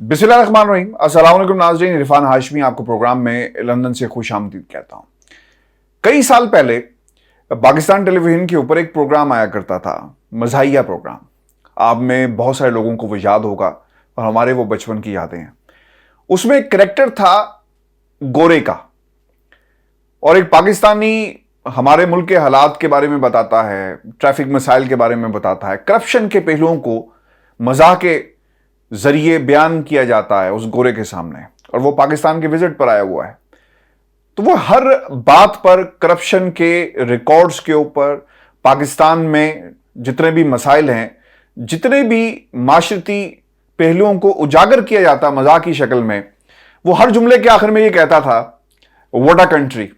बिस्मिल्लाहिर्रहमानिर्रहीम। अस्सलाम वालेकुम नाज़रीन, इरफान हाशमी आपको प्रोग्राम में लंदन से खुश आमदीद कहता हूँ। कई साल पहले पाकिस्तान टेलीविजन के ऊपर एक प्रोग्राम आया करता था, मज़ाहिया प्रोग्राम। आप में बहुत सारे लोगों को वो याद होगा और हमारे वो बचपन की यादें हैं। उसमें एक करैक्टर था गोरे का, और एक पाकिस्तानी हमारे मुल्क के हालात के बारे में बताता है, ट्रैफिक मसाइल के बारे में बताता है, करप्शन के पहलुओं को मज़ाह के जरिए बयान किया जाता है उस गोरे के सामने, और वो पाकिस्तान के विजिट पर आया हुआ है। तो वो हर बात पर, करप्शन के रिकॉर्ड्स के ऊपर, पाकिस्तान में जितने भी मसाइल हैं, जितने भी माशरती पहलुओं को उजागर किया जाता मजाक की शक्ल में, वो हर जुमले के आखिर में ये कहता था, व्हाट अ कंट्री।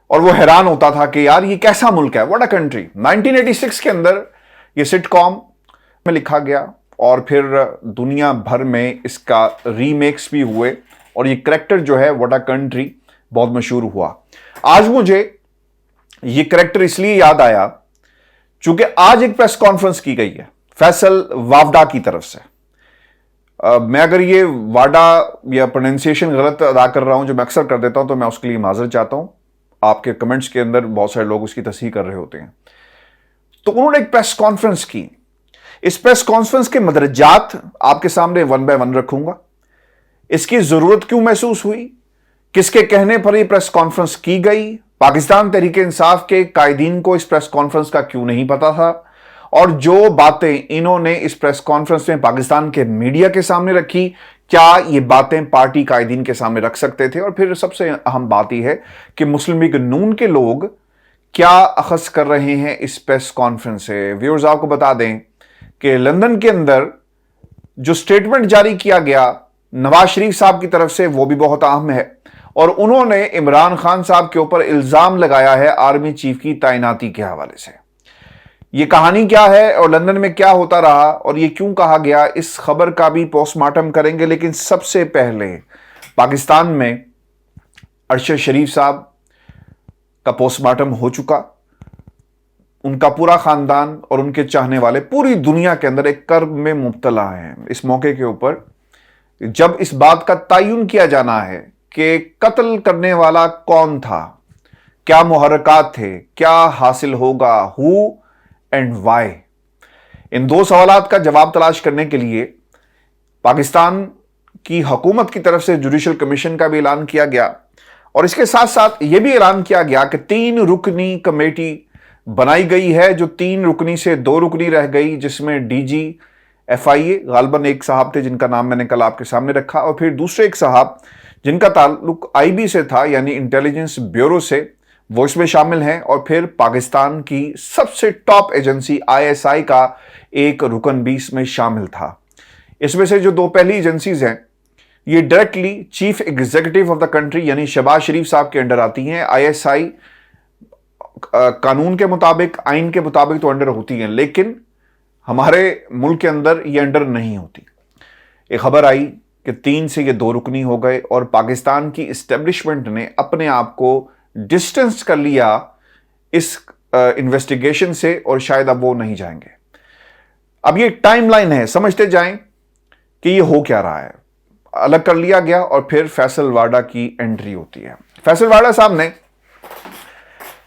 और वो हैरान होता था कि यार ये कैसा मुल्क है, व्हाट अ कंट्री। 1986 के अंदर ये सिटकॉम में लिखा गया और फिर दुनिया भर में इसका रीमेक्स भी हुए, और ये करैक्टर जो है व्हाट अ कंट्री बहुत मशहूर हुआ। आज मुझे ये करैक्टर इसलिए याद आया चूंकि आज एक प्रेस कॉन्फ्रेंस की गई है फैसल वावडा की तरफ से। मैं अगर ये वाडा या प्रोनाउंसिएशन गलत अदा कर रहा हूं, जो मैं अक्सर कर देता हूं, तो मैं उसके लिए माजरत चाहता हूं। आपके कमेंट्स के अंदर बहुत सारे लोग उसकी तस्हीह कर रहे होते हैं। तो उन्होंने एक प्रेस कॉन्फ्रेंस की। इस प्रेस कॉन्फ्रेंस के मदरजात आपके सामने वन बाय वन रखूंगा। इसकी जरूरत क्यों महसूस हुई, किसके कहने पर यह प्रेस कॉन्फ्रेंस की गई, पाकिस्तान तहरीक इंसाफ के कायदीन को इस प्रेस कॉन्फ्रेंस का क्यों नहीं पता था, और जो बातें इन्होंने इस प्रेस कॉन्फ्रेंस में पाकिस्तान के मीडिया के सामने रखी, क्या ये बातें पार्टी कायदीन के सामने रख सकते थे। और फिर सबसे अहम बात यह है कि मुस्लिम लीग नून के लोग क्या अखज़ कर रहे हैं इस प्रेस कॉन्फ्रेंस से। व्यूअर्स, आपको बता दें कि लंदन के अंदर जो स्टेटमेंट जारी किया गया नवाज शरीफ साहब की तरफ से, वो भी बहुत अहम है, और उन्होंने इमरान खान साहब के ऊपर इल्जाम लगाया है आर्मी चीफ की तैनाती के हवाले से। ये कहानी क्या है और लंदन में क्या होता रहा और ये क्यों कहा गया, इस खबर का भी पोस्टमार्टम करेंगे। लेकिन सबसे पहले पाकिस्तान में अरशद शरीफ साहब का पोस्टमार्टम हो चुका। उनका पूरा खानदान और उनके चाहने वाले पूरी दुनिया के अंदर एक कर्ब में मुब्तला हैं। इस मौके के ऊपर जब इस बात का तयन किया जाना है कि कत्ल करने वाला कौन था, क्या मुहर्रकात थे, क्या हासिल होगा, हु एंड वाई, इन दो सवालात का जवाब तलाश करने के लिए पाकिस्तान की हुकूमत की तरफ से जुडिशल कमीशन का भी ऐलान किया गया, और इसके साथ साथ यह भी ऐलान किया गया कि 3 रुकनी कमेटी बनाई गई है, जो 3 रुकनी से 2 रुकनी रह गई, जिसमें डीजी FIA गालबन एक साहब थे जिनका नाम मैंने कल आपके सामने रखा, और फिर दूसरे एक साहब जिनका ताल्लुक IB से था, यानी इंटेलिजेंस ब्यूरो से, वो इसमें शामिल हैं। और फिर पाकिस्तान की सबसे टॉप एजेंसी ISI का एक रुकन भी इसमें शामिल था। इसमें से जो 2 पहली एजेंसीज हैं, ये directly chief executive of the country यानी शहबाज शरीफ साहब के अंडर आती हैं। ISI कानून के मुताबिक, आइन के मुताबिक तो अंडर होती हैं, लेकिन हमारे मुल्क के अंदर ये अंडर नहीं होती। एक खबर आई कि 3 से ये 2 रुकनी हो गए, और पाकिस्तान की इस्टेब्लिशमेंट ने अपने आप को डिस्टेंस कर लिया इस इन्वेस्टिगेशन से, और शायद अब वो नहीं जाएंगे। अब ये टाइमलाइन है, समझते जाएं कि ये हो क्या रहा है। अलग कर लिया गया और फिर फैसल वाडा की एंट्री होती है। फैसल वाडा साहब ने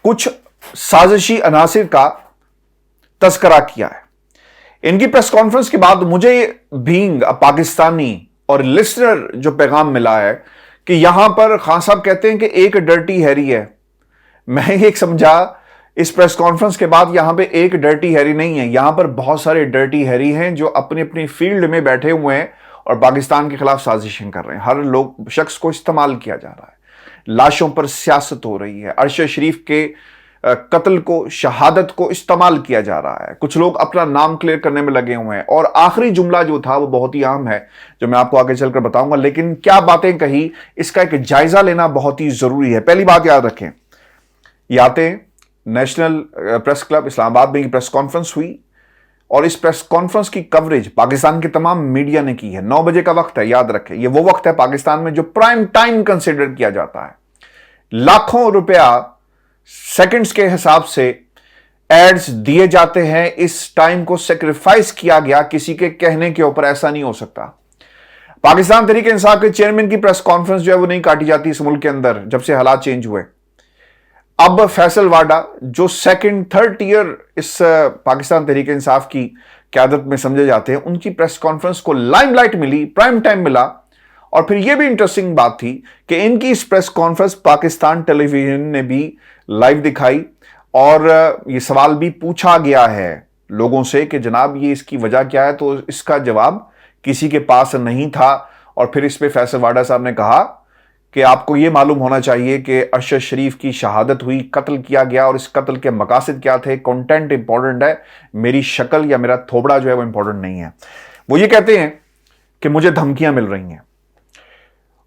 कुछ साजिशी अनासिर का तस्करा किया है। इनकी प्रेस कॉन्फ्रेंस के बाद मुझे बीइंग अ पाकिस्तानी और लिसनर जो पैगाम मिला है कि यहां पर खान साहब कहते हैं कि एक डर्टी हैरी है। मैं एक समझा इस प्रेस कॉन्फ्रेंस के बाद यहां पे एक डर्टी हैरी नहीं है, यहां पर बहुत सारे डर्टी हैरी हैं जो अपनी अपनी फील्ड में बैठे हुए हैं और पाकिस्तान के खिलाफ साजिशें कर रहे हैं। हर लोग शख्स को इस्तेमाल किया जा रहा है, लाशों पर सियासत हो रही है, अरशद शरीफ के कत्ल को, शहादत को इस्तेमाल किया जा रहा है। कुछ लोग अपना नाम क्लियर करने में लगे हुए हैं, और आखिरी जुमला जो था वो बहुत ही अहम है, जो मैं आपको आगे चलकर बताऊंगा। लेकिन क्या बातें कही, इसका एक जायजा लेना बहुत ही जरूरी है। पहली बात याद रखें, ये आते हैं नेशनल प्रेस क्लब इस्लामाबाद में प्रेस कॉन्फ्रेंस हुई, और इस प्रेस कॉन्फ्रेंस की कवरेज पाकिस्तान के तमाम मीडिया ने की है। 9 बजे का वक्त है, याद रखें, ये वो वक्त है पाकिस्तान में जो प्राइम टाइम कंसिडर किया जाता है। लाखों रुपया सेकंड्स के हिसाब से एड्स दिए जाते हैं। इस टाइम को सेक्रीफाइस किया गया किसी के कहने के ऊपर, ऐसा नहीं हो सकता। पाकिस्तान तहरीक इंसाफ के चेयरमैन की प्रेस कॉन्फ्रेंस जो है वो नहीं काटी जाती इस मुल्क के अंदर जब से हालात चेंज हुए। अब फैसल वाडा जो सेकंड थर्ड ईयर इस पाकिस्तान तहरीक इंसाफ की क़यादत में समझे जाते हैं, उनकी प्रेस कॉन्फ्रेंस को लाइमलाइट मिली, प्राइम टाइम मिला। और फिर यह भी इंटरेस्टिंग बात थी कि इनकी इस प्रेस कॉन्फ्रेंस पाकिस्तान टेलीविजन ने भी लाइव दिखाई और यह सवाल भी पूछा गया है लोगों से कि जनाब ये इसकी वजह क्या है, तो इसका जवाब किसी के पास नहीं था। और फिर इस पे फैसल वाडा साहब ने कहा कि आपको यह मालूम होना चाहिए कि अरशद शरीफ की शहादत हुई, कत्ल किया गया, और इस कत्ल के मकासद क्या थे। कंटेंट इंपॉर्टेंट है, मेरी शक्ल या मेरा थोबड़ा जो है वो इंपॉर्टेंट नहीं है। वो ये कहते हैं कि मुझे धमकियां मिल रही हैं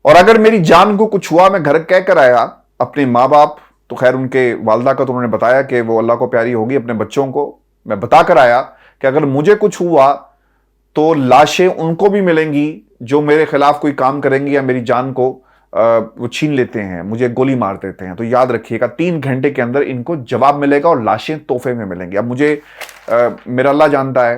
और अगर मेरी जान को कुछ हुआ, मैं घर कह कर आया अपने माँ बाप, तो खैर उनके वालदा का तो उन्होंने बताया कि वो अल्लाह को प्यारी होगी, अपने बच्चों को मैं बता कर आया कि अगर मुझे कुछ हुआ तो लाशें उनको भी मिलेंगी जो मेरे खिलाफ कोई काम करेंगे या मेरी जान को वो छीन लेते हैं, मुझे गोली मार देते हैं। तो याद रखिएगा 3 घंटे के अंदर इनको जवाब मिलेगा और लाशें तोहफे में मिलेंगी। अब मुझे मेरा अल्लाह जानता है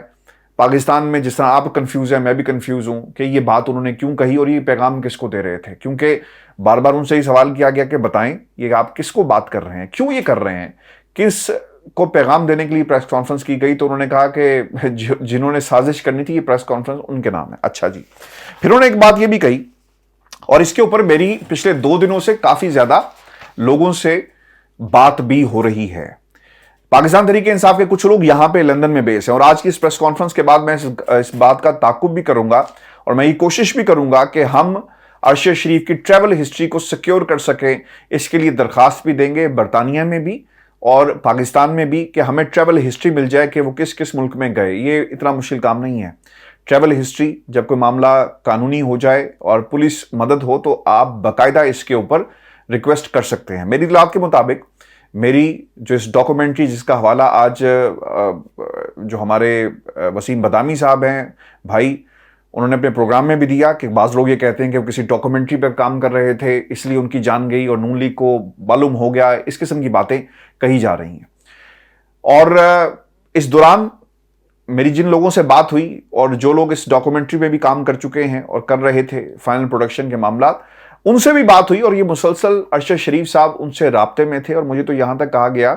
पाकिस्तान में जिस तरह आप कंफ्यूज हैं, मैं भी कंफ्यूज हूं कि ये बात उन्होंने क्यों कही और ये पैगाम किसको दे रहे थे, क्योंकि बार बार उनसे ही सवाल किया गया कि बताएं ये आप किसको बात कर रहे हैं, क्यों ये कर रहे हैं, किस को पैगाम देने के लिए प्रेस कॉन्फ्रेंस की गई। तो उन्होंने कहा कि जिन्होंने साजिश करनी थी ये प्रेस कॉन्फ्रेंस उनके नाम है। अच्छा जी, फिर उन्होंने एक बात ये भी कही और इसके ऊपर मेरी पिछले 2 दिनों से काफी ज्यादा लोगों से बात भी हो रही है। पाकिस्तान तहरीक इंसाफ के कुछ लोग यहां पे लंदन में बेस हैं और आज की इस प्रेस कॉन्फ्रेंस के बाद मैं इस बात का ताकुब भी करूंगा और मैं ये कोशिश भी करूंगा कि हम अरशद शरीफ की ट्रैवल हिस्ट्री को सिक्योर कर सकें। इसके लिए दरखास्त भी देंगे बरतानिया में भी और पाकिस्तान में भी कि हमें ट्रैवल हिस्ट्री मिल जाए कि वो किस किस मुल्क में गए। ये इतना मुश्किल काम नहीं है। ट्रैवल हिस्ट्री जब कोई मामला कानूनी हो जाए और पुलिस मदद हो तो आप बाकायदा इसके ऊपर रिक्वेस्ट कर सकते हैं। मेरी इतलात के मुताबिक मेरी जो इस डॉक्यूमेंट्री जिसका हवाला आज जो हमारे वसीम बदामी साहब हैं भाई, उन्होंने अपने प्रोग्राम में भी दिया कि बाज़ लोग ये कहते हैं कि वो किसी डॉक्यूमेंट्री पर काम कर रहे थे इसलिए उनकी जान गई और नून लीग को मालूम हो गया, इस किस्म की बातें कही जा रही हैं। और इस दौरान मेरी जिन लोगों से बात हुई और जो लोग इस डॉक्यूमेंट्री पे भी काम कर चुके हैं और कर रहे थे फाइनल प्रोडक्शन के मामला, उनसे भी बात हुई और ये मुसलसल अरशद शरीफ साहब उनसे राब्ते में थे और मुझे तो यहां तक कहा गया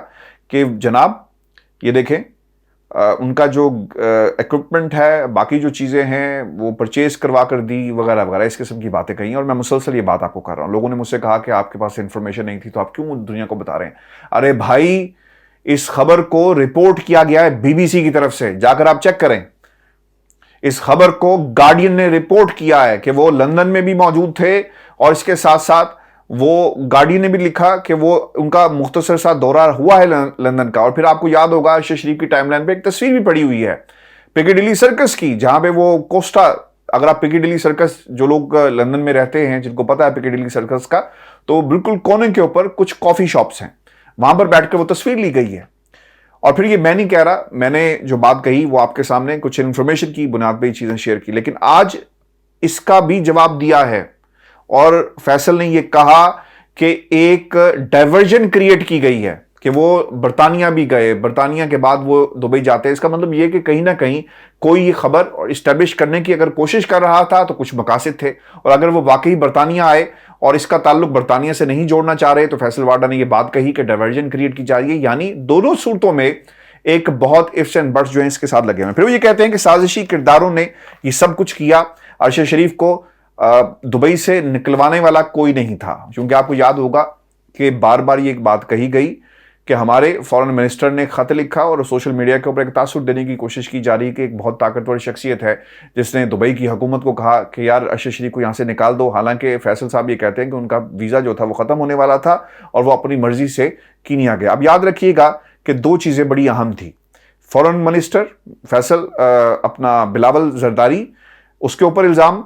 कि जनाब ये देखें उनका जो इक्विपमेंट है, बाकी जो चीज़ें हैं वो परचेज करवा कर दी वगैरह वगैरह, इस किस्म की बातें कही। और मैं मुसलसल ये बात आपको कर रहा हूँ। लोगों ने मुझसे कहा कि आपके पास इन्फॉर्मेशन नहीं थी तो आप क्यों दुनिया को बता रहे हैं। अरे भाई, इस खबर को रिपोर्ट किया गया है बीबीसी की तरफ से, जाकर आप चेक करें। इस खबर को गार्डियन ने रिपोर्ट किया है कि वो लंदन में भी मौजूद थे और इसके साथ साथ वो गार्डियन ने भी लिखा कि वो उनका मुख्तसर सा दौरा हुआ है लंदन का। और फिर आपको याद होगा अरशद शरीफ की टाइमलाइन पे एक तस्वीर भी पड़ी हुई है पिकाडिली सर्कस की, जहां पे वो कोस्टा, अगर आप पिकाडिली सर्कस, जो लोग लंदन में रहते हैं जिनको पता है पिकाडिली सर्कस का, तो बिल्कुल कोने के ऊपर कुछ कॉफी शॉप्स हैं, वहां पर बैठकर वो तस्वीर ली गई है। और फिर ये मैं नहीं कह रहा, मैंने जो बात कही वो आपके सामने कुछ इन्फॉर्मेशन की बुनियाद पर चीजें शेयर की, लेकिन आज इसका भी जवाब दिया है और फैसल ने यह कहा कि एक डाइवर्जन क्रिएट की गई है कि वो बरतानिया भी गए, बरतानिया के बाद वो दुबई जाते हैं। इसका मतलब यह कि कहीं ना कहीं कोई ये खबर और इस्टेब्लिश करने की अगर कोशिश कर रहा था तो कुछ मकासद थे, और अगर वो वाकई बरतानिया आए और इसका ताल्लुक बरतानिया से नहीं जोड़ना चाह रहे तो फैसल वाडा ने यह बात कही कि डाइवर्जन क्रिएट की जा रही है। यानी दोनों सूरतों में एक बहुत इफ्स एंड बट्स जो है इसके साथ लगे हुए हैं। फिर वो ये कहते हैं कि साजिशी किरदारों ने ये सब कुछ किया, अरशद शरीफ को दुबई से निकलवाने वाला कोई नहीं था। क्योंकि आपको याद होगा कि बार बार ये एक बात कही गई कि हमारे फॉरेन मिनिस्टर ने खत लिखा और सोशल मीडिया के ऊपर एक तासुर देने की कोशिश की जा रही है कि एक बहुत ताकतवर शख्सियत है जिसने दुबई की हुकूमत को कहा कि यार अरशद शरीफ को यहाँ से निकाल दो। हालांकि फैसल साहब ये कहते हैं कि उनका वीज़ा जो था वो ख़त्म होने वाला था और वो अपनी मर्जी से कीनिया गया। अब याद रखिएगा कि 2 चीज़ें बड़ी अहम थी। फॉरेन मिनिस्टर फैसल अपना बिलावल जरदारी, उसके ऊपर इल्ज़ाम,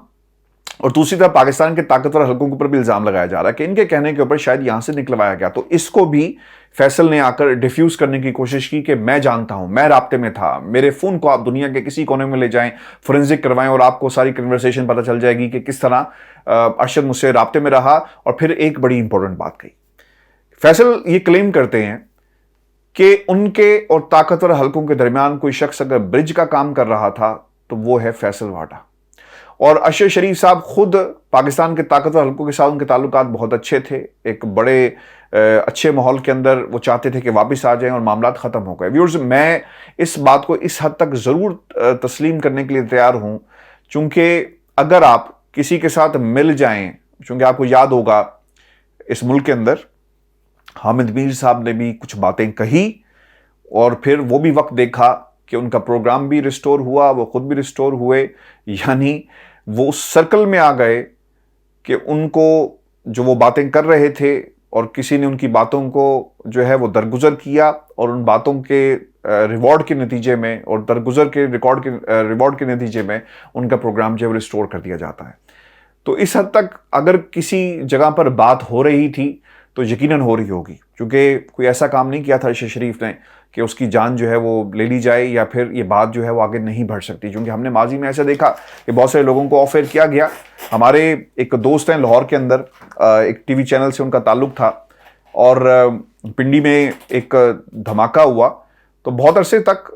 और दूसरी तरफ पाकिस्तान के ताकतवर हलकों के ऊपर भी इल्जाम लगाया जा रहा है कि इनके कहने के ऊपर शायद यहां से निकलवाया गया। तो इसको भी फैसल ने आकर डिफ्यूज करने की कोशिश की कि मैं जानता हूं, मैं राब्ते में था, मेरे फोन को आप दुनिया के किसी कोने में ले जाएं, फोरेंसिक करवाएं और आपको सारी कन्वर्सेशन पता चल जाएगी कि किस तरह अरशद मुझसे राब्ते में रहा। और फिर एक बड़ी इंपॉर्टेंट बात कही, फैसल ये क्लेम करते हैं कि उनके और ताकतवर हलकों के दरमियान कोई शख्स अगर ब्रिज का काम कर रहा था तो वो है फैसल वाडा। اور ارشد شریف صاحب خود پاکستان کے طاقتور حلقوں کے ساتھ ان کے تعلقات بہت اچھے تھے، ایک بڑے اچھے ماحول کے اندر وہ چاہتے تھے کہ واپس آ جائیں اور معاملات ختم ہو گئے۔ ویورز، میں اس بات کو اس حد تک ضرور تسلیم کرنے کے لیے تیار ہوں، چونکہ اگر آپ کسی کے ساتھ مل جائیں، چونکہ آپ کو یاد ہوگا اس ملک کے اندر حامد میر صاحب نے بھی کچھ باتیں کہی اور پھر وہ بھی وقت دیکھا کہ ان کا پروگرام بھی ریسٹور ہوا، وہ خود بھی ریسٹور ہوئے، یعنی وہ اس سرکل میں آ گئے کہ ان کو جو وہ باتیں کر رہے تھے اور کسی نے ان کی باتوں کو جو ہے وہ درگزر کیا اور ان باتوں کے ریوارڈ کے نتیجے میں اور درگزر کے ریوارڈ کے نتیجے میں ان کا پروگرام جو ہے وہ ریسٹور کر دیا جاتا ہے۔ تو اس حد تک اگر کسی جگہ پر بات ہو رہی تھی تو یقیناً ہو رہی ہوگی، کیونکہ کوئی ایسا کام نہیں کیا تھا ارشد شریف نے کہ اس کی جان جو ہے وہ لے لی جائے یا پھر یہ بات جو ہے وہ آگے نہیں بڑھ سکتی، کیونکہ ہم نے ماضی میں ایسا دیکھا کہ بہت سارے لوگوں کو آفر کیا گیا۔ ہمارے ایک دوست ہیں لاہور کے اندر، ایک ٹی وی چینل سے ان کا تعلق تھا اور پنڈی میں ایک دھماکہ ہوا تو بہت عرصے تک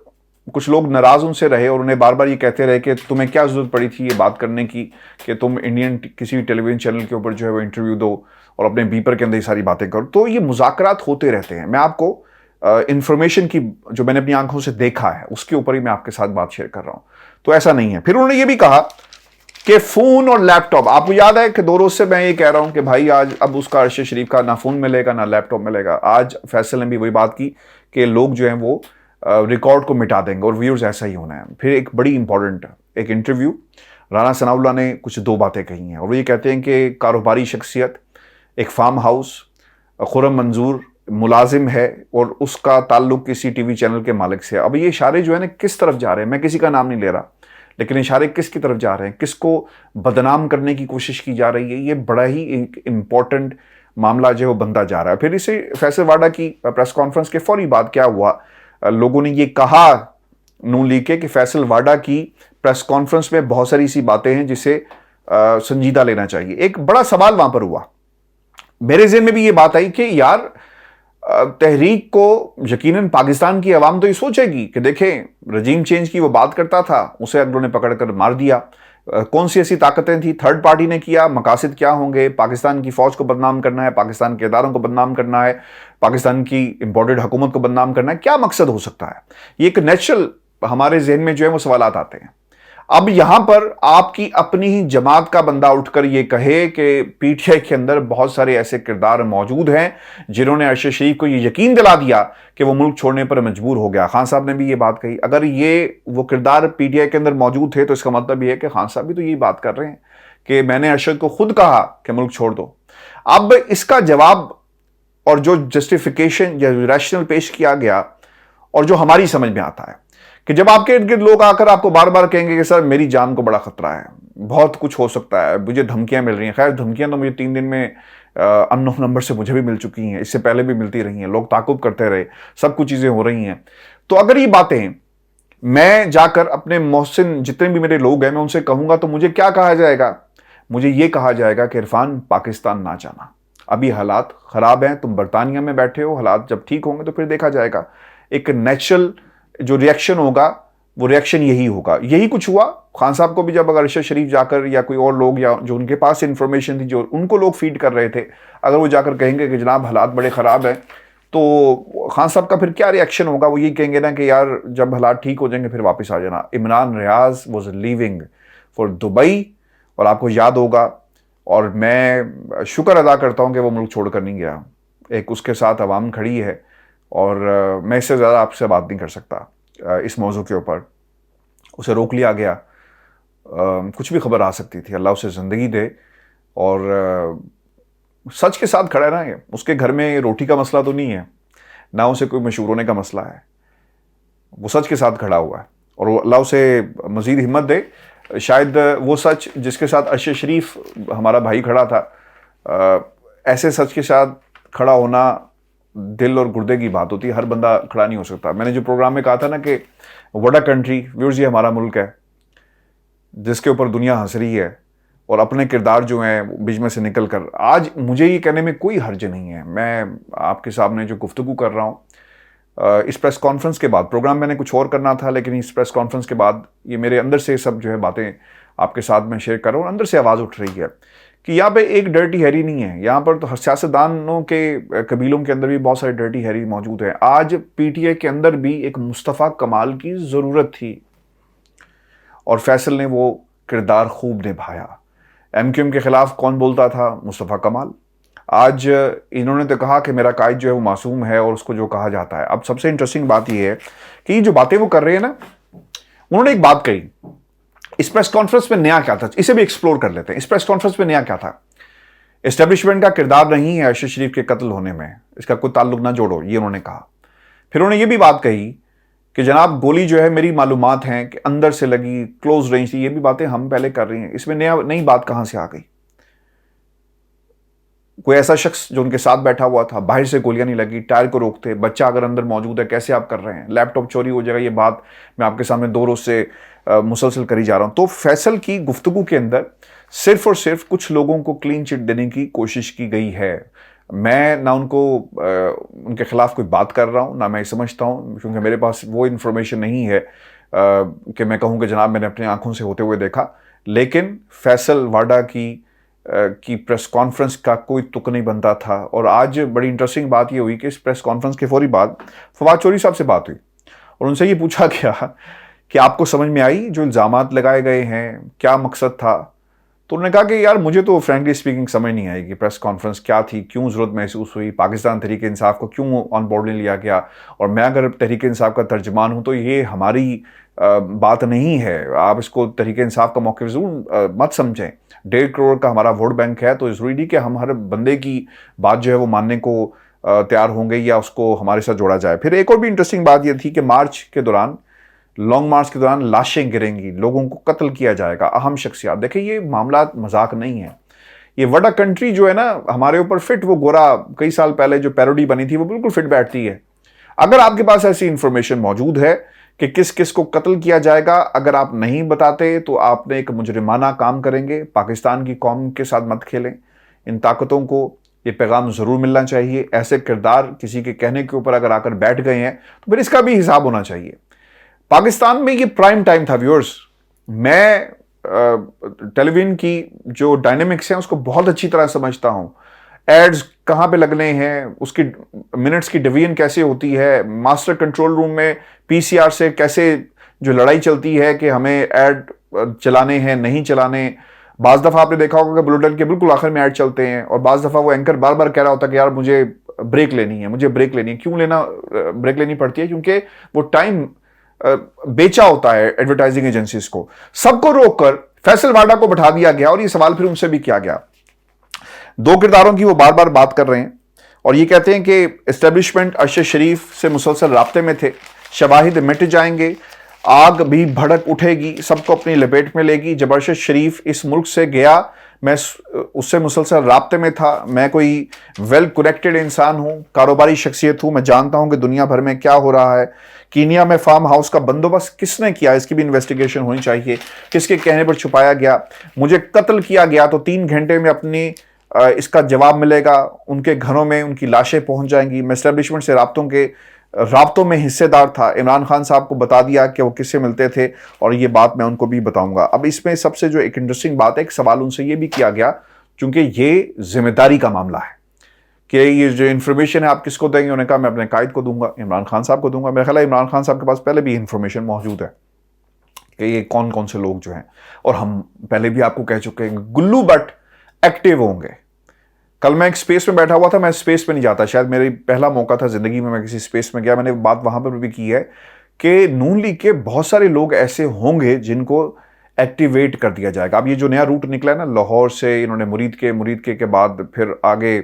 کچھ لوگ ناراض ان سے رہے اور انہیں بار بار یہ کہتے رہے کہ تمہیں کیا ضرورت پڑی تھی یہ بات کرنے کی کہ تم انڈین کسی بھی ٹیلی ویژن چینل کے اوپر جو ہے وہ انٹرویو دو اور اپنے بیپر کے اندر یہ ساری باتیں کرو۔ تو یہ مذاکرات ہوتے رہتے ہیں۔ میں آپ کو انفارمیشن کی جو میں نے اپنی آنکھوں سے دیکھا ہے اس کے اوپر ہی میں آپ کے ساتھ بات شیئر کر رہا ہوں، تو ایسا نہیں ہے۔ پھر انہوں نے یہ بھی کہا کہ فون اور لیپ ٹاپ، آپ کو یاد ہے کہ 2 روز سے میں یہ کہہ رہا ہوں کہ بھائی آج اب اس کا ارشد شریف کا نہ فون ملے گا نہ لیپ ٹاپ ملے گا۔ آج فیصل نے بھی وہی بات کی کہ لوگ جو ہیں وہ ریکارڈ کو مٹا دیں گے اور ویورز ایسا ہی ہونا ہے۔ پھر ایک بڑی امپورٹنٹ ایک انٹرویو، رانا ثناء اللہ نے کچھ 2 باتیں کہی ہیں اور وہ یہ کہتے ہیں کہ کاروباری شخصیت، ایک فارم ہاؤس، خرم منظور ملازم ہے اور اس کا تعلق کسی ٹی وی چینل کے مالک سے۔ اب یہ اشارے جو ہے نا کس طرف جا رہے ہیں، میں کسی کا نام نہیں لے رہا، لیکن اشارے کس کی طرف جا رہے ہیں، کس کو بدنام کرنے کی کوشش کی جا رہی ہے، یہ بڑا ہی ایک امپورٹنٹ معاملہ جو ہے وہ بنتا جا رہا ہے۔ پھر اسے فیصل واڈا کی پریس کانفرنس کے فوری بعد کیا ہوا، لوگوں نے یہ کہا نون لیگ کے کہ فیصل واڈا کی پریس کانفرنس میں بہت ساری ایسی باتیں ہیں جسے سنجیدہ لینا چاہیے۔ ایک بڑا سوال وہاں پر ہوا، میرے ذہن میں بھی یہ بات آئی کہ یار تحریک کو یقیناً پاکستان کی عوام تو یہ سوچے گی کہ دیکھیں رجیم چینج کی وہ بات کرتا تھا، اسے اگلوں نے پکڑ کر مار دیا، کون سی ایسی طاقتیں تھیں، تھرڈ پارٹی نے کیا، مقاصد کیا ہوں گے، پاکستان کی فوج کو بدنام کرنا ہے، پاکستان کے اداروں کو بدنام کرنا ہے، پاکستان کی امپورٹڈ حکومت کو بدنام کرنا ہے، کیا مقصد ہو سکتا ہے؟ یہ ایک نیچرل ہمارے ذہن میں جو ہے وہ سوالات آتے ہیں۔ اب یہاں پر آپ کی اپنی ہی جماعت کا بندہ اٹھ کر یہ کہے کہ پی ٹی آئی کے اندر بہت سارے ایسے کردار موجود ہیں جنہوں نے ارشد شریف کو یہ یقین دلا دیا کہ وہ ملک چھوڑنے پر مجبور ہو گیا۔ خان صاحب نے بھی یہ بات کہی، اگر یہ وہ کردار پی ٹی آئی کے اندر موجود تھے تو اس کا مطلب یہ ہے کہ خان صاحب بھی تو یہی بات کر رہے ہیں کہ میں نے ارشد کو خود کہا کہ ملک چھوڑ دو۔ اب اس کا جواب اور جو جسٹیفیکیشن یا ریشنل پیش کیا گیا اور جو ہماری سمجھ میں آتا ہے کہ جب آپ کے ارد گرد لوگ آ کر آپ کو بار بار کہیں گے کہ سر میری جان کو بڑا خطرہ ہے، بہت کچھ ہو سکتا ہے، مجھے دھمکیاں مل رہی ہیں، خیر دھمکیاں تو مجھے 3 دن میں اننون نمبر سے مجھے بھی مل چکی ہیں، اس سے پہلے بھی ملتی رہی ہیں، لوگ تعاقب کرتے رہے، سب کچھ چیزیں ہو رہی ہیں، تو اگر یہ باتیں میں جا کر اپنے محسن جتنے بھی میرے لوگ ہیں میں ان سے کہوں گا تو مجھے کیا کہا جائے گا؟ مجھے یہ کہا جائے گا کہ عرفان پاکستان نہ جانا، ابھی حالات خراب ہیں، تم برطانیہ میں بیٹھے ہو، حالات جب ٹھیک ہوں گے تو پھر دیکھا جائے گا۔ ایک نیچرل جو ریئیکشن ہوگا وہ ریئیکشن یہی ہوگا۔ یہی کچھ ہوا خان صاحب کو بھی، جب اگر ارشد شریف جا کر یا کوئی اور لوگ یا جو ان کے پاس انفارمیشن تھی جو ان کو لوگ فیڈ کر رہے تھے، اگر وہ جا کر کہیں گے کہ جناب حالات بڑے خراب ہیں تو خان صاحب کا پھر کیا ریئیکشن ہوگا؟ وہ یہ کہیں گے نا کہ یار جب حالات ٹھیک ہو جائیں گے پھر واپس آ جانا۔ عمران ریاض واز لیونگ فار دبئی، اور آپ کو یاد ہوگا، اور میں شکر ادا کرتا ہوں کہ وہ ملک چھوڑ کر نہیں گیا، ایک اس کے ساتھ عوام کھڑی ہے اور میں اس سے زیادہ آپ سے بات نہیں کر سکتا اس موضوع کے اوپر۔ اسے روک لیا گیا، کچھ بھی خبر آ سکتی تھی، اللہ اسے زندگی دے، اور سچ کے ساتھ کھڑا ہے نا، اس کے گھر میں روٹی کا مسئلہ تو نہیں ہے، نہ اسے کوئی مشہور ہونے کا مسئلہ ہے، وہ سچ کے ساتھ کھڑا ہوا ہے اور اللہ اسے مزید ہمت دے۔ شاید وہ سچ جس کے ساتھ ارشد شریف ہمارا بھائی کھڑا تھا، ایسے سچ کے ساتھ کھڑا ہونا دل اور گردے کی بات ہوتی ہے، ہر بندہ کھڑا نہیں ہو سکتا۔ میں نے جو پروگرام میں کہا تھا نا کہ وڈا کنٹری ویورز، یہ ہمارا ملک ہے جس کے اوپر دنیا ہنس رہی ہے، اور اپنے کردار جو ہیں بیچ میں سے نکل کر، آج مجھے یہ کہنے میں کوئی حرج نہیں ہے، میں آپ کے سامنے جو گفتگو کر رہا ہوں اس پریس کانفرنس کے بعد، پروگرام میں نے کچھ اور کرنا تھا لیکن اس پریس کانفرنس کے بعد یہ میرے اندر سے سب جو ہے باتیں آپ کے ساتھ میں شیئر کر رہا ہوں. اندر سے آواز اٹھ رہی ہے کہ یہاں پہ ایک ڈرٹی ہیری نہیں ہے. یہاں پر تو سیاستدانوں کے قبیلوں کے اندر بھی بہت سارے ڈرٹی ہیری موجود ہیں. آج پی ٹی اے کے اندر بھی ایک مصطفیٰ کمال کی ضرورت تھی اور فیصل نے وہ کردار خوب نبھایا. ایم کیو ایم کے خلاف کون بولتا تھا؟ مصطفیٰ کمال. آج انہوں نے تو کہا کہ میرا قائد جو ہے وہ معصوم ہے اور اس کو جو کہا جاتا ہے. اب سب سے انٹرسٹنگ بات یہ ہے کہ یہ جو باتیں وہ کر رہے ہیں نا, انہوں نے ایک بات کہی اس پریس کانفرنس میں. نیا کیا تھا اسے بھی ایکسپلور کر لیتے ہیں. اس پریس کانفرنس میں نیا کیا تھا؟ اسٹیبلشمنٹ کا کردار نہیں ہے ارشد شریف کے قتل ہونے میں, اس کا کوئی تعلق نہ جوڑو, یہ انہوں نے کہا. پھر انہوں نے یہ بھی بات کہی کہ جناب گولی جو ہے میری معلومات ہیں کہ اندر سے لگی, کلوز رینج تھی. یہ بھی باتیں ہم پہلے کر رہی ہیں. اس میں نئی بات کہاں سے آ گئی؟ کوئی ایسا شخص جو ان کے ساتھ بیٹھا ہوا تھا, باہر سے گولیاں نہیں لگی, ٹائر کو روکتے, بچہ اگر اندر موجود ہے کیسے آپ کر رہے ہیں, لیپ ٹاپ چوری ہو جائے گا. یہ بات میں آپ کے سامنے 2 روز سے مسلسل کری جا رہا ہوں. تو فیصل کی گفتگو کے اندر صرف اور صرف کچھ لوگوں کو کلین چٹ دینے کی کوشش کی گئی ہے. میں نہ ان کے خلاف کوئی بات کر رہا ہوں, نہ میں سمجھتا ہوں, کیونکہ میرے پاس وہ انفارمیشن نہیں ہے کہ میں کہوں کہ جناب میں نے اپنی آنکھوں سے ہوتے ہوئے دیکھا. لیکن فیصل واڈا کی پریس کانفرنس کا کوئی تک نہیں بنتا تھا. اور آج بڑی انٹرسٹنگ بات یہ ہوئی کہ اس پریس کانفرنس کے فوری بعد فواد چوہدری صاحب سے بات ہوئی اور ان سے یہ پوچھا گیا کہ آپ کو سمجھ میں آئی جو الزامات لگائے گئے ہیں, کیا مقصد تھا؟ تو انہوں نے کہا کہ یار مجھے تو فرینکلی اسپیکنگ سمجھ نہیں آئے گی پریس کانفرنس کیا تھی, کیوں ضرورت محسوس ہوئی, پاکستان تحریک انصاف کو کیوں آن بورڈ نہیں لیا گیا, اور میں اگر تحریک انصاف کا ترجمان ہوں تو یہ ہماری بات نہیں ہے. آپ اس کو تحریک انصاف کا موقف ضرور مت سمجھیں. 1.5 کروڑ کا ہمارا ووٹ بینک ہے, تو ضروری نہیں کہ ہم ہر بندے کی بات جو ہے وہ ماننے کو تیار ہوں گے یا اس کو ہمارے ساتھ جوڑا جائے. پھر ایک اور بھی انٹرسٹنگ بات یہ تھی کہ مارچ کے دوران, لانگ مارچ کے دوران لاشیں گریں گی, لوگوں کو قتل کیا جائے گا, اہم شخصیات. دیکھیں یہ معاملات مذاق نہیں ہے. یہ وڈا کنٹری جو ہے نا ہمارے اوپر فٹ, وہ گورا کئی سال پہلے جو پیروڈی بنی تھی وہ بالکل فٹ بیٹھتی ہے. اگر آپ کے پاس ایسی انفارمیشن موجود ہے کہ کس کس کو قتل کیا جائے گا, اگر آپ نہیں بتاتے تو آپ نے ایک مجرمانہ کام کریں گے. پاکستان کی قوم کے ساتھ مت کھیلیں. ان طاقتوں کو یہ پیغام ضرور ملنا چاہیے. ایسے کردار کسی کے کہنے کے اوپر اگر آ کر بیٹھ گئے ہیں تو پھر اس کا بھی حساب ہونا چاہیے. پاکستان میں یہ پرائم ٹائم تھا ویورز. میں ٹیلی ویژن کی جو ڈائنامکس ہیں اس کو بہت اچھی طرح سمجھتا ہوں. ایڈز کہاں پہ لگنے ہیں, اس کی منٹس کی ڈویژن کیسے ہوتی ہے, ماسٹر کنٹرول روم میں پی سی آر سے کیسے جو لڑائی چلتی ہے کہ ہمیں ایڈ چلانے ہیں نہیں چلانے. بعض دفعہ آپ نے دیکھا ہوگا کہ بلوٹن کے بالکل آخر میں ایڈ چلتے ہیں, اور بعض دفعہ وہ اینکر بار بار کہہ رہا ہوتا ہے کہ یار مجھے بریک لینی ہے, مجھے بریک لینی ہے. کیوں بریک لینی پڑتی ہے؟ کیونکہ وہ ٹائم بیچا ہوتا ہے ایڈورٹائزنگ ایجنسیز کو. سب کو روک کر فیصل واڈا کو بٹھا دیا گیا, اور یہ سوال پھر ان سے بھی کیا گیا. 2 کرداروں کی وہ بار بار بات کر رہے ہیں اور یہ کہتے ہیں کہ اسٹیبلشمنٹ ارشد شریف سے مسلسل رابطے میں تھے, شواہد مٹ جائیں گے, آگ بھی بھڑک اٹھے گی, سب کو اپنی لپیٹ میں لے گی. جب ارشد شریف اس ملک سے گیا میں اس سے مسلسل رابطے میں تھا. میں کوئی ویل کنیکٹڈ انسان ہوں, کاروباری شخصیت ہوں, میں جانتا ہوں کہ دنیا بھر میں کیا ہو رہا ہے. کینیا میں فارم ہاؤس کا بندوبست کس نے کیا, اس کی بھی انویسٹیگیشن ہونی چاہیے. کس کے کہنے پر چھپایا گیا. مجھے قتل کیا گیا تو 3 گھنٹے میں اپنی اس کا جواب ملے گا. ان کے گھروں میں ان کی لاشیں پہنچ جائیں گی. میں اسٹیبلشمنٹ سے رابطوں میں حصے دار تھا. عمران خان صاحب کو بتا دیا کہ وہ کس سے ملتے تھے, اور یہ بات میں ان کو بھی بتاؤں گا. اب اس میں سب سے جو ایک انٹرسٹنگ بات ہے, ایک سوال ان سے یہ بھی کیا گیا, چونکہ یہ ذمہ داری کا معاملہ ہے کہ یہ جو انفارمیشن ہے آپ کس کو دیں گے. انہوں نے کہا میں اپنے قائد کو دوں گا, عمران خان صاحب کو دوں گا. میرا خیال ہے عمران خان صاحب کے پاس پہلے بھی انفارمیشن موجود ہے کہ یہ کون کون سے لوگ جو ہیں, اور ہم پہلے بھی آپ کو کہہ چکے ہیں گلو بٹ ایکٹیو ہوں گے. کل میں ایک سپیس میں بیٹھا ہوا تھا, میں سپیس پہ نہیں جاتا, شاید میری پہلا موقع تھا زندگی میں کسی سپیس میں گیا. میں نے بات وہاں پر بھی کی ہے کہ نون لیگ کے بہت سارے لوگ ایسے ہوں گے جن کو ایکٹیویٹ کر دیا جائے گا. اب یہ جو نیا روٹ نکلا ہے نا, لاہور سے انہوں نے مرید کے بعد پھر آگے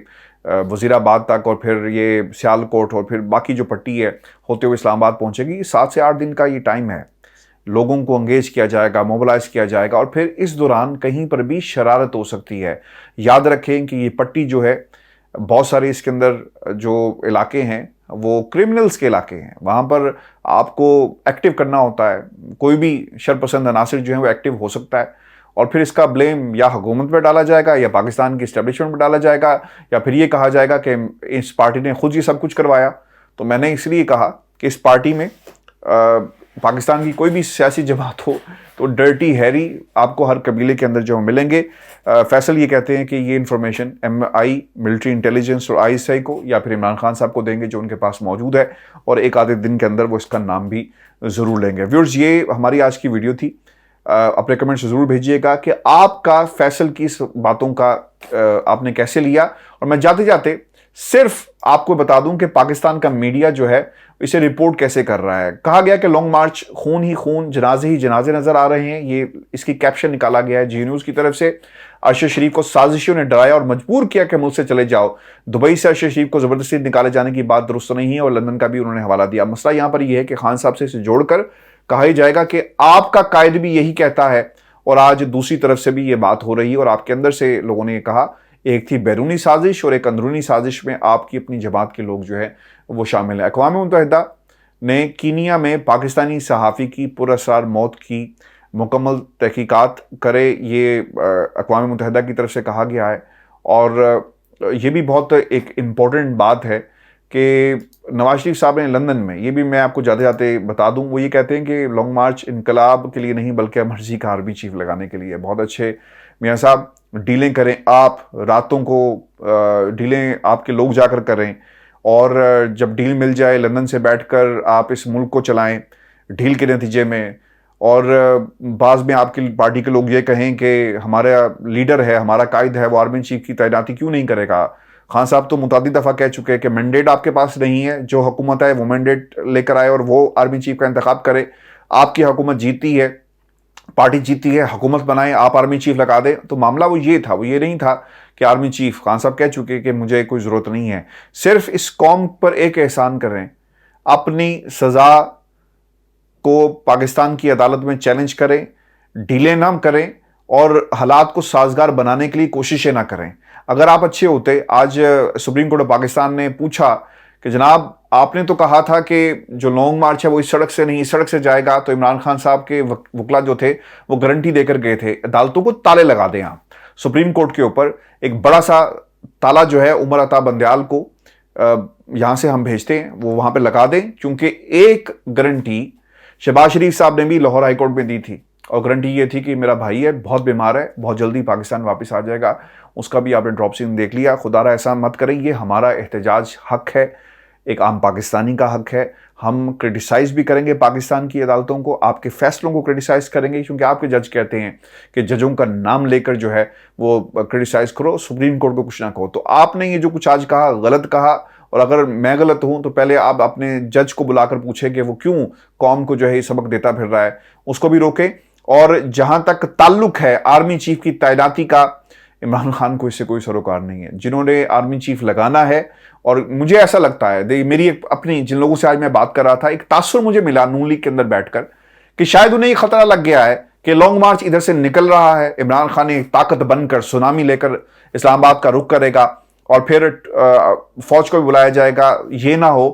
وزیر آباد تک, اور پھر یہ سیالکوٹ, اور پھر باقی جو پٹی ہے ہوتے ہوئے اسلام آباد پہنچے گی. 7 سے 8 دن کا یہ ٹائم ہے. لوگوں کو انگیج کیا جائے گا, موبلائز کیا جائے گا, اور پھر اس دوران کہیں پر بھی شرارت ہو سکتی ہے. یاد رکھیں کہ یہ پٹی جو ہے بہت سارے اس کے اندر جو علاقے ہیں وہ کرمنلز کے علاقے ہیں. وہاں پر آپ کو ایکٹیو کرنا ہوتا ہے. کوئی بھی شرپسند عناصر جو ہیں وہ ایکٹیو ہو سکتا ہے, اور پھر اس کا بلیم یا حکومت پہ ڈالا جائے گا, یا پاکستان کی اسٹیبلشمنٹ پہ ڈالا جائے گا, یا پھر یہ کہا جائے گا کہ اس پارٹی نے خود یہ سب کچھ کروایا. تو میں نے اس لیے کہا کہ اس پارٹی میں पाकिस्तान की कोई भी सियासी जमात हो तो डर्टी हैरी आपको हर कबीले के अंदर जो मिलेंगे। फैसल ये कहते हैं कि ये इन्फॉर्मेशन MI मिलिट्री इंटेलिजेंस और ISI को या फिर इमरान खान साहब को देंगे जो उनके पास मौजूद है, और एक आधे दिन के अंदर वो इसका नाम भी ज़रूर लेंगे। व्यूअर्स, ये हमारी आज की वीडियो थी। अपने कमेंट्स ज़रूर भेजिएगा कि आपका फैसल की इस बातों का आपने कैसे लिया। और मैं जाते जाते सिर्फ आपको बता दूं कि पाकिस्तान का मीडिया जो है इसे रिपोर्ट कैसे कर रहा है। कहा गया कि लॉन्ग मार्च खून ही खून, जनाजे ही जनाजे नजर आ रहे हैं। ये इसकी कैप्शन निकाला गया है जी न्यूज़ की तरफ से। अरशद शरीफ को साजिशों ने डराया और मजबूर किया कि मुल्क से चले जाओ। दुबई से अरशद शरीफ को जबरदस्ती निकाले जाने की बात दुरुस्त नहीं है और लंदन का भी उन्होंने हवाला दिया। मसला यहां पर यह है कि खान साहब से इसे जोड़कर कहा ही जाएगा कि आपका कायद भी यही कहता है, और आज दूसरी तरफ से भी ये बात हो रही है। और आपके अंदर से लोगों ने कहा, एक थी बैरूनी साजिश और एक अंदरूनी साजिश में आपकी अपनी जमात के लोग जो है वो शामिल है। अक़वाम मुत्तहिदा ने कीनिया में पाकिस्तानी सहाफ़ी की पुरअसरार मौत की मुकम्मल तहकीकात करे, ये अक़वाम मुत्तहिदा की तरफ से कहा गया है। और ये भी बहुत एक इम्पॉर्टेंट बात है कि नवाज शरीफ साहब ने लंदन में, ये भी मैं आपको जाते जाते बता दूं, वो ये कहते हैं कि लॉन्ग मार्च इनकलाब के लिए नहीं बल्कि मर्जी का आर्मी चीफ लगाने के लिए। बहुत अच्छे मियाँ साहब, डीलें करें आप, रातों को डीलें आपके लोग जाकर करें, और जब डील मिल जाए लंदन से बैठकर आप इस मुल्क को चलाएं डील के नतीजे में। और बाज़ में आपकी पार्टी के लोग ये कहें कि हमारा लीडर है, हमारा कायद है, वो आर्मी चीफ की तैनाती क्यों नहीं करेगा। खान साहब तो मुतादिद दफ़ा कह चुके हैं कि मैंडेट आपके पास नहीं है, जो हुकूमत है वो मैंडेट लेकर आए और वो आर्मी चीफ का इंतखाब करे। आपकी हुकूमत जीती है, पार्टी जीती है, हुकूमत बनाए, आप आर्मी चीफ लगा दें। तो मामला वो ये था, वो ये नहीं था कि आर्मी चीफ, खान साहब कह चुके कि मुझे कोई ज़रूरत नहीं है। सिर्फ इस कौम पर एक एहसान करें, अपनी सज़ा को पाकिस्तान की अदालत में चैलेंज करें, डीले ना करें और हालात को साजगार बनाने के लिए कोशिशें ना करें। अगर आप अच्छे होते, आज सुप्रीम कोर्ट ऑफ पाकिस्तान ने पूछा कि जनाब आपने तो कहा था कि जो लॉन्ग मार्च है वो इस सड़क से नहीं इस सड़क से जाएगा, तो इमरान खान साहब के वकला जो थे वो गारंटी देकर गए थे अदालतों को ताले लगा दें आप। सुप्रीम कोर्ट के ऊपर एक बड़ा सा ताला जो है उमर अता बंदयाल को यहां से हम भेजते हैं, वो वहां पर लगा दें, क्योंकि एक गारंटी शहबाज शरीफ साहब ने भी लाहौर हाईकोर्ट में दी थी, और गारंटी ये थी कि मेरा भाई है, बहुत बीमार है, बहुत जल्दी पाकिस्तान वापस आ जाएगा। उसका भी आपने ड्रॉप सीन देख लिया। खुदारा ऐसा मत करें, ये हमारा एहतजाज हक है, एक आम पाकिस्तानी का हक है। हम क्रिटिसाइज़ भी करेंगे पाकिस्तान की अदालतों को, आपके फैसलों को क्रिटिसाइज़ करेंगे, क्योंकि आपके जज कहते हैं कि जजों का नाम लेकर जो है वो क्रिटिसाइज़ करो, सुप्रीम कोर्ट को कुछ ना कहो। तो आपने ये जो कुछ आज कहा गलत कहा, और अगर मैं गलत हूं तो पहले आप अपने जज को बुलाकर पूछे कि वो क्यों कौम को जो है ये सबक देता फिर रहा है, उसको भी रोके। और जहां तक ताल्लुक है आर्मी चीफ की तैनाती का, इमरान खान को इससे कोई सरोकार नहीं है। जिन्होंने आर्मी चीफ लगाना है, और मुझे ऐसा लगता है, मेरी एक अपनी, जिन लोगों से आज मैं बात कर रहा था, एक तासुर मुझे मिला नून लीग के अंदर बैठकर कि शायद उन्हें ये खतरा लग गया है कि लॉन्ग मार्च इधर से निकल रहा है, इमरान खान एक ताकत बनकर सुनामी लेकर इस्लामाबाद का रुख करेगा और फिर फौज को भी बुलाया जाएगा। ये ना हो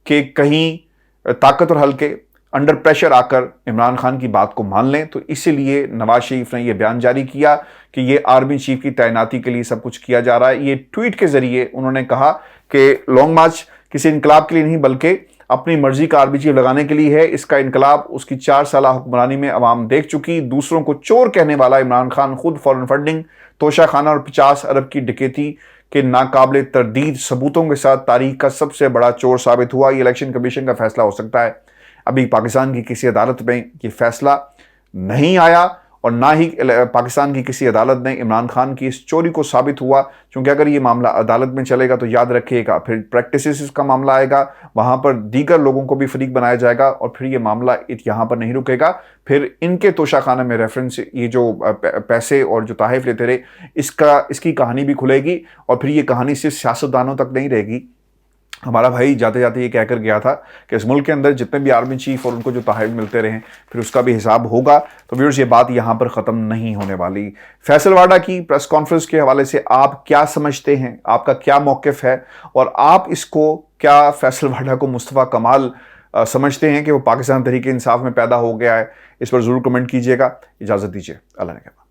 कि कहीं ताकतवर हल्के अंडर प्रेशर आकर इमरान खान की बात को मान लें। तो इसीलिए नवाज शरीफ ने यह बयान जारी किया कि ये आर्मी चीफ की तैनाती के लिए सब कुछ किया जा रहा है। ये ट्वीट के जरिए उन्होंने कहा कि लॉन्ग मार्च किसी इनकलाब के लिए नहीं बल्कि अपनी मर्जी का आर्मी चीफ लगाने के लिए है। इसका इनकलाब उसकी 4 साल हुक्मरानी में अवाम देख चुकी। दूसरों को चोर कहने वाला इमरान खान खुद फॉरेन फंडिंग, तोशा खाना और 50 अरब की डकैती के नाकाबिले तरदीद सबूतों के साथ तारीख का सबसे बड़ा चोर साबित हुआ। ये इलेक्शन कमीशन का फैसला हो सकता है। अभी पाकिस्तान की किसी अदालत में ये फैसला नहीं आया और ना ही पाकिस्तान की किसी अदालत ने इमरान खान की इस चोरी को साबित हुआ, क्योंकि अगर ये मामला अदालत में चलेगा तो याद रखिएगा फिर प्रैक्टिसेस का मामला आएगा, वहाँ पर दीगर लोगों को भी फरीक बनाया जाएगा और फिर ये मामला यहाँ पर नहीं रुकेगा। फिर इनके तोशाखाना में रेफरेंस, ये जो पैसे और जो तहफ़ लेते रहे, इसकी कहानी भी खुलेगी और फिर ये कहानी सिर्फ सियासतदानों तक नहीं रहेगी। हमारा भाई जाते जाते ये कहकर गया था कि इस मुल्क के अंदर जितने भी आर्मी चीफ और उनको जो तहफ़ मिलते रहे फिर उसका भी हिसाब होगा। तो व्यूअर्स, ये बात यहाँ पर ख़त्म नहीं होने वाली। फैसल वाडा की प्रेस कॉन्फ्रेंस के हवाले से आप क्या समझते हैं, आपका क्या मौक़िफ़ है और आप इसको क्या फैसल वाडा को मुस्तफ़ा कमाल समझते हैं कि वो पाकिस्तान तहरीक इंसाफ में पैदा हो गया है? इस पर ज़रूर कमेंट कीजिएगा। इजाज़त दीजिए, अल्लाह ने।